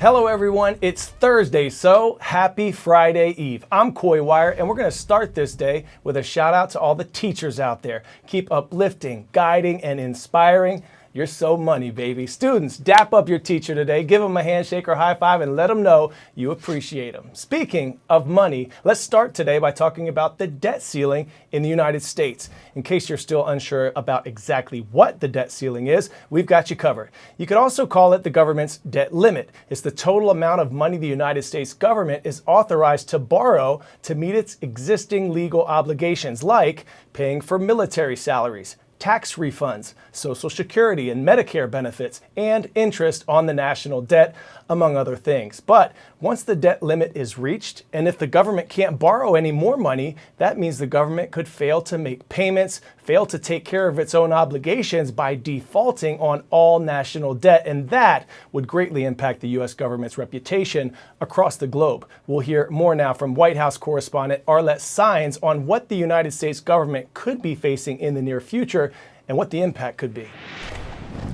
Hello everyone, it's Thursday, so happy Friday Eve. I'm Coy Wire, and we're going to start this day with a shout out to all the teachers out there. Keep uplifting, guiding, and inspiring. You're so money, baby. Students, dap up your teacher today, give them a handshake or high five, and let them know you appreciate them. Speaking of money, let's start today by talking about the debt ceiling in the United States. In case you're still unsure about exactly what the debt ceiling is, we've got you covered. You could also call it the government's debt limit. It's the total amount of money the United States government is authorized to borrow to meet its existing legal obligations, like paying for military salaries, tax refunds, Social Security and Medicare benefits, and interest on the national debt, among other things. But once the debt limit is reached, and if the government can't borrow any more money, that means the government could fail to make payments, fail to take care of its own obligations by defaulting on all national debt, and that would greatly impact the U.S. government's reputation across the globe. We'll hear more now from White House correspondent Arlette Saenz on what the United States government could be facing in the near future and what the impact could be.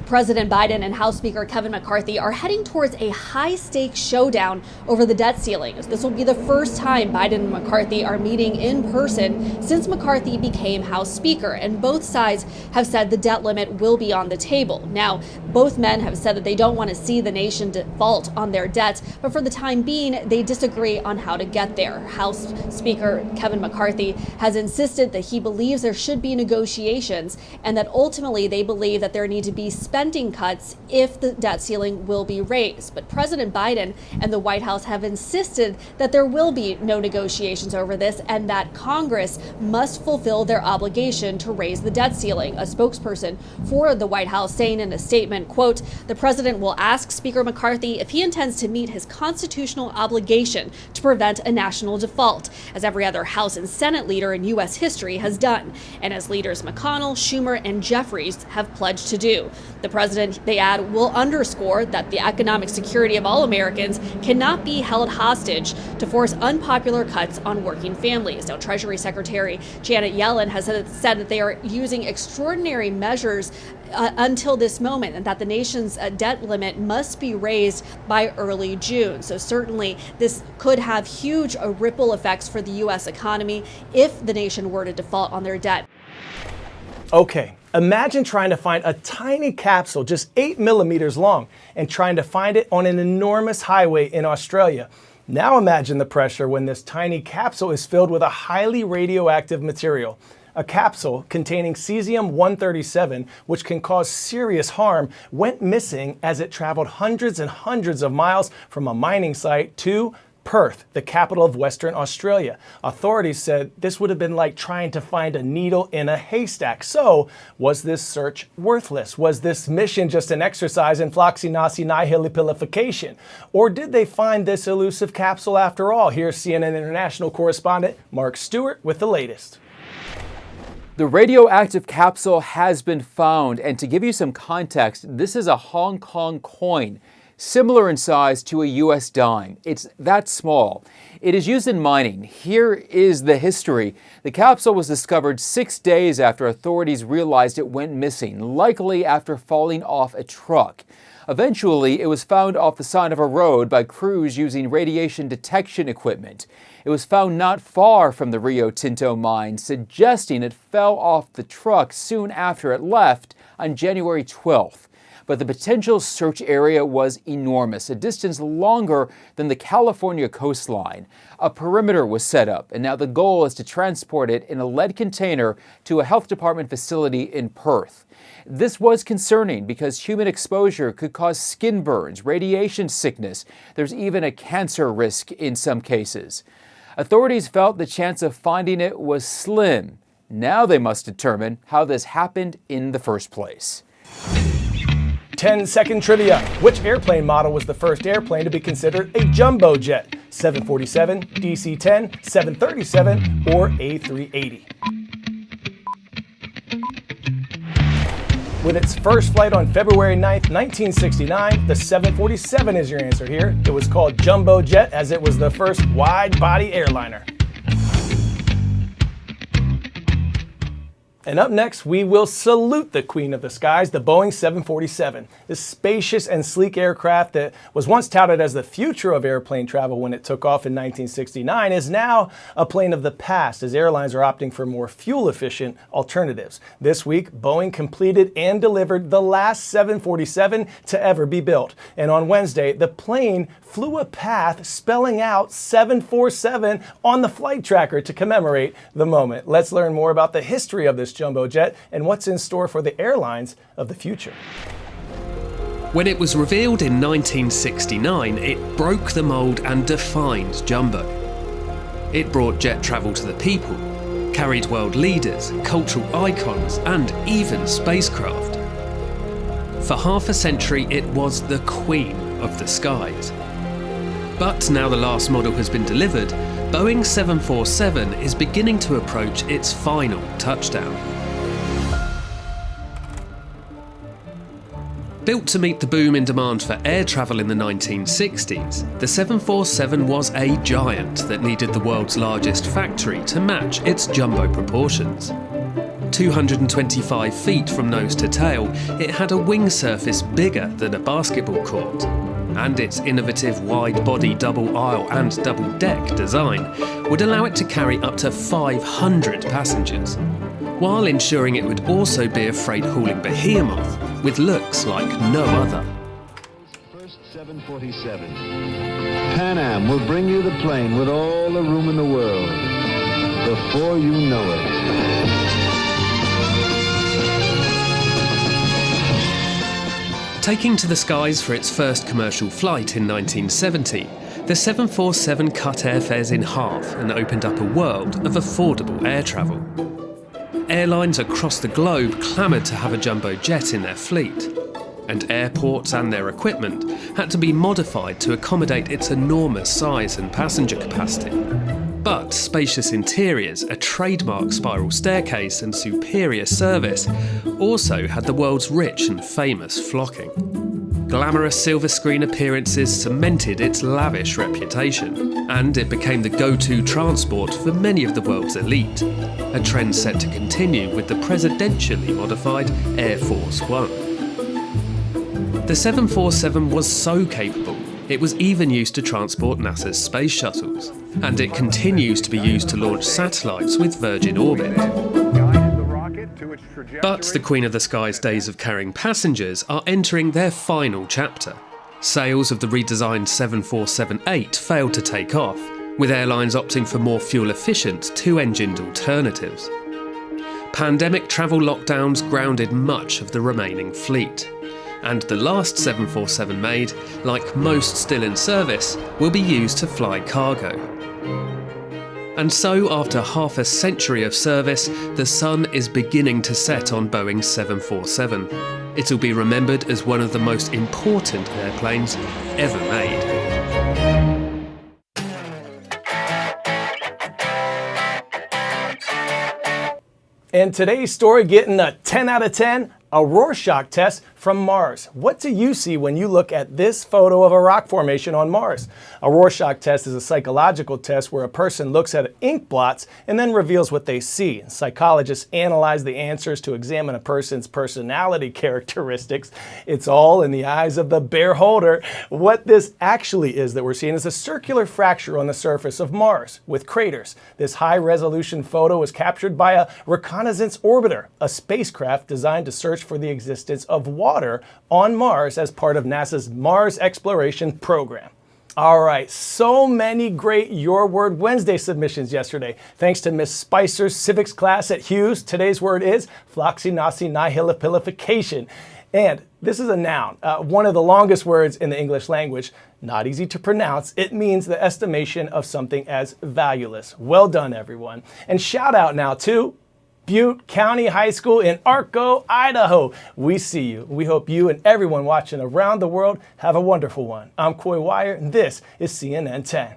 President Biden and House Speaker Kevin McCarthy are heading towards a high-stakes showdown over the debt ceiling. This will be the first time Biden and McCarthy are meeting in person since McCarthy became House Speaker, and both sides have said the debt limit will be on the table. Now, both men have said that they don't want to see the nation default on their debts, but for the time being, they disagree on how to get there. House Speaker Kevin McCarthy has insisted that he believes there should be negotiations and that ultimately they believe that there need to be spending cuts if the debt ceiling will be raised. But President Biden and the White House have insisted that there will be no negotiations over this and that Congress must fulfill their obligation to raise the debt ceiling. A spokesperson for the White House saying in a statement, quote, "The president will ask Speaker McCarthy if he intends to meet his constitutional obligation to prevent a national default, as every other House and Senate leader in U.S. history has done, and as leaders McConnell, Schumer, and Jeffries have pledged to do. The president, they add, will underscore that the economic security of all Americans cannot be held hostage to force unpopular cuts on working families." Now, Treasury Secretary Janet Yellen has said that they are using extraordinary measures until this moment, and that the nation's debt limit must be raised by early June. So certainly this could have huge ripple effects for the U.S. economy if the nation were to default on their debt. Okay, imagine trying to find a tiny capsule just 8 millimeters long and trying to find it on an enormous highway in Australia. Now imagine the pressure when this tiny capsule is filled with a highly radioactive material. A capsule containing cesium-137, which can cause serious harm, went missing as it traveled hundreds and hundreds of miles from a mining site to Perth, the capital of Western Australia. Authorities said this would have been like trying to find a needle in a haystack. So, was this search worthless? Was this mission just an exercise in floxy-nosy nihilipilification? Or did they find this elusive capsule after all? Here's CNN International correspondent Mark Stewart with the latest. The radioactive capsule has been found, and to give you some context, this is a Hong Kong coin, similar in size to a U.S. dime. It's that small. It is used in mining. Here is the history. The capsule was discovered 6 days after authorities realized it went missing, likely after falling off a truck. Eventually, it was found off the side of a road by crews using radiation detection equipment. It was found not far from the Rio Tinto mine, suggesting it fell off the truck soon after it left on January 12th. But the potential search area was enormous, a distance longer than the California coastline. A perimeter was set up, and now the goal is to transport it in a lead container to a health department facility in Perth. This was concerning because human exposure could cause skin burns, radiation sickness. There's even a cancer risk in some cases. Authorities felt the chance of finding it was slim. Now they must determine how this happened in the first place. 10-second trivia. Which airplane model was the first airplane to be considered a jumbo jet? 747, DC-10, 737, or A380? With its first flight on February 9th, 1969, the 747 is your answer here. It was called jumbo jet as it was the first wide-body airliner. And up next, we will salute the queen of the skies, the Boeing 747. This spacious and sleek aircraft that was once touted as the future of airplane travel when it took off in 1969 is now a plane of the past as airlines are opting for more fuel-efficient alternatives. This week, Boeing completed and delivered the last 747 to ever be built. And on Wednesday, the plane flew a path spelling out 747 on the flight tracker to commemorate the moment. Let's learn more about the history of this jumbo jet and what's in store for the airlines of the future. When it was revealed in 1969, it broke the mold and defined jumbo. It brought jet travel to the people, carried world leaders, cultural icons, and even spacecraft. For half a century, it was the queen of the skies. But now the last model has been delivered, Boeing 747 is beginning to approach its final touchdown. Built to meet the boom in demand for air travel in the 1960s, the 747 was a giant that needed the world's largest factory to match its jumbo proportions. 225 feet from nose to tail, it had a wing surface bigger than a basketball court. And its innovative wide-body double-aisle and double-deck design would allow it to carry up to 500 passengers, while ensuring it would also be a freight-hauling behemoth with looks like no other. First 747. Pan Am will bring you the plane with all the room in the world before you know it. Taking to the skies for its first commercial flight in 1970, the 747 cut airfares in half and opened up a world of affordable air travel. Airlines across the globe clamoured to have a jumbo jet in their fleet, and airports and their equipment had to be modified to accommodate its enormous size and passenger capacity. But spacious interiors, a trademark spiral staircase and superior service also had the world's rich and famous flocking. Glamorous silver screen appearances cemented its lavish reputation, and it became the go-to transport for many of the world's elite, a trend set to continue with the presidentially modified Air Force One. The 747 was so capable, it was even used to transport NASA's space shuttles, and it continues to be used to launch satellites with Virgin Orbit. But the Queen of the Skies days of carrying passengers are entering their final chapter. Sales of the redesigned 747-8 failed to take off, with airlines opting for more fuel-efficient two-engined alternatives. Pandemic travel lockdowns grounded much of the remaining fleet. And the last 747 made, like most still in service, will be used to fly cargo. And so, after half a century of service, the sun is beginning to set on Boeing 747. It'll be remembered as one of the most important airplanes ever made. And today's story getting a 10 out of 10, a Rorschach test from Mars. What do you see when you look at this photo of a rock formation on Mars? A Rorschach test is a psychological test where a person looks at ink blots and then reveals what they see. Psychologists analyze the answers to examine a person's personality characteristics. It's all in the eyes of the beholder. What this actually is that we're seeing is a circular fracture on the surface of Mars with craters. This high-resolution photo was captured by a reconnaissance orbiter, a spacecraft designed to search for the existence of water on Mars as part of NASA's Mars Exploration Program. All right, so many great Your Word Wednesday submissions yesterday. Thanks to Miss Spicer's civics class at Hughes. Today's word is floxinaucinihilipilification. And this is a noun, one of the longest words in the English language. Not easy to pronounce. It means the estimation of something as valueless. Well done, everyone. And shout out now to Butte County High School in Arco, Idaho. We see you. We hope you and everyone watching around the world have a wonderful one. I'm Coy Wire, and this is CNN 10.